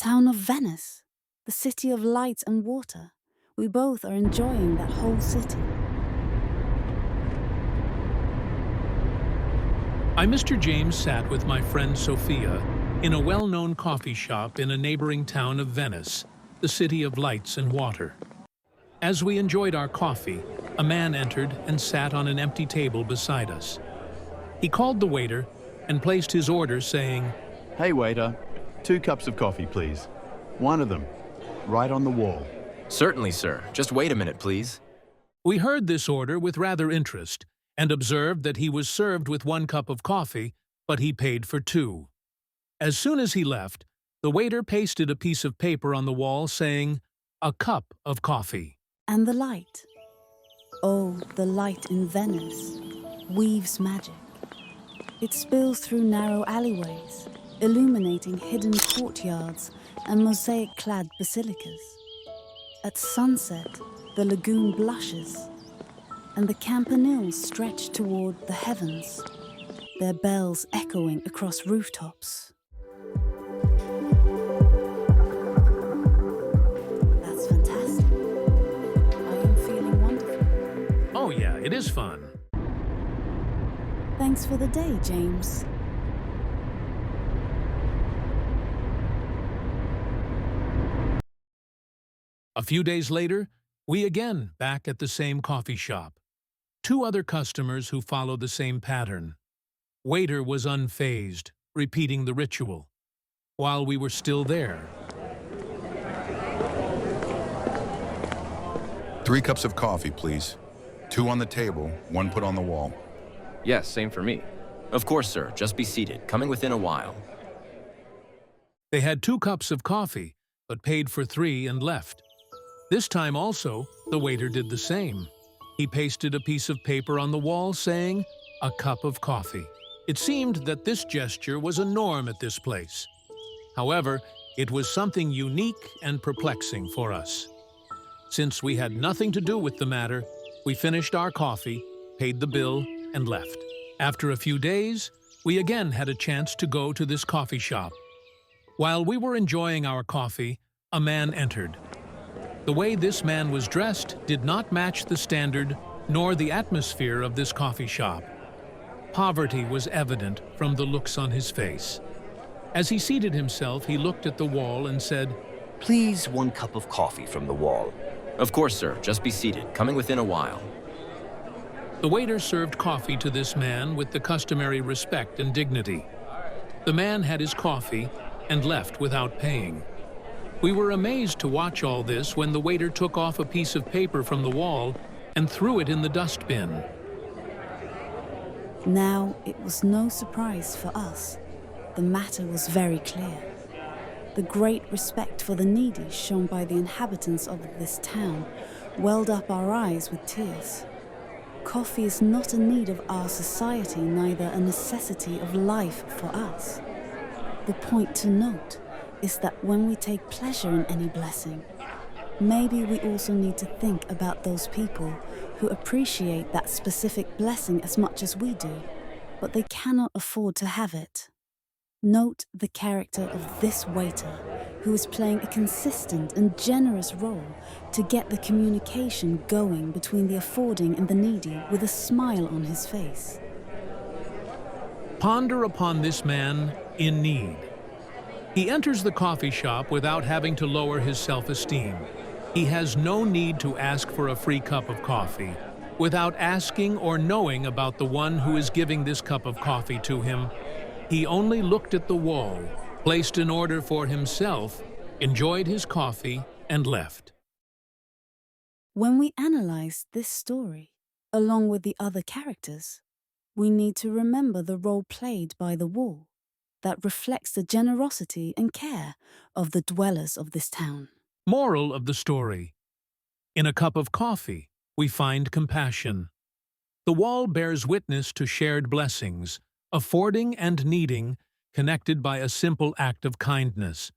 Town of Venice, the city of light and water. We both are enjoying that whole city. I, Mr. James, sat with my friend Sophia in a well-known coffee shop in a neighboring town of Venice, the city of lights and water. As we enjoyed our coffee, a man entered and sat on an empty table beside us. He called the waiter and placed his order, saying, "Hey waiter, 2 cups of coffee, please. One of them, right on the wall." "Certainly, sir. Just wait a minute, please." We heard this order with rather interest and observed that he was served with 1 cup of coffee, but he paid for 2. As soon as he left, the waiter pasted a piece of paper on the wall saying, "A cup of coffee." And the light. Oh, the light in Venice weaves magic. It spills through narrow alleyways, illuminating hidden courtyards and mosaic-clad basilicas. At sunset, the lagoon blushes, and the campaniles stretch toward the heavens, their bells echoing across rooftops. That's fantastic. I am feeling wonderful. Oh yeah, it is fun. Thanks for the day, James. A few days later, we again back at the same coffee shop. 2 other customers who followed the same pattern. Waiter was unfazed, repeating the ritual. While we were still there, 3 cups of coffee, please. 2 on the table, 1 put on the wall. Yes, same for me. Of course, sir. Just be seated. Coming within a while. they had 2 cups of coffee, but paid for 3 and left. This time also, the waiter did the same. He pasted a piece of paper on the wall saying, "A cup of coffee." It seemed that this gesture was a norm at this place. However, it was something unique and perplexing for us. Since we had nothing to do with the matter, we finished our coffee, paid the bill, and left. After a few days, we again had a chance to go to this coffee shop. While we were enjoying our coffee, a man entered. The way this man was dressed did not match the standard nor the atmosphere of this coffee shop. Poverty was evident from the looks on his face. As he seated himself, he looked at the wall and said, "Please, 1 cup of coffee from the wall." Of course, sir. Just be seated. Coming within a while. The waiter served coffee to this man with the customary respect and dignity. The man had his coffee and left without paying. We were amazed to watch all this when the waiter took off a piece of paper from the wall and threw it in the dustbin. Now, it was no surprise for us. The matter was very clear. The great respect for the needy shown by the inhabitants of this town welled up our eyes with tears. Coffee is not a need of our society, neither a necessity of life for us. The point to note is that when we take pleasure in any blessing, maybe we also need to think about those people who appreciate that specific blessing as much as we do, but they cannot afford to have it. Note the character of this waiter, who is playing a consistent and generous role to get the communication going between the affording and the needy with a smile on his face. Ponder upon this man in need. He enters the coffee shop without having to lower his self-esteem. He has no need to ask for a free cup of coffee without asking or knowing about the one who is giving this cup of coffee to him. He only looked at the wall, placed an order for himself, enjoyed his coffee, and left. When we analyze this story, along with the other characters, we need to remember the role played by the wall that reflects the generosity and care of the dwellers of this town. Moral of the story: in a cup of coffee, we find compassion. The wall bears witness to shared blessings, affording and needing, connected by a simple act of kindness.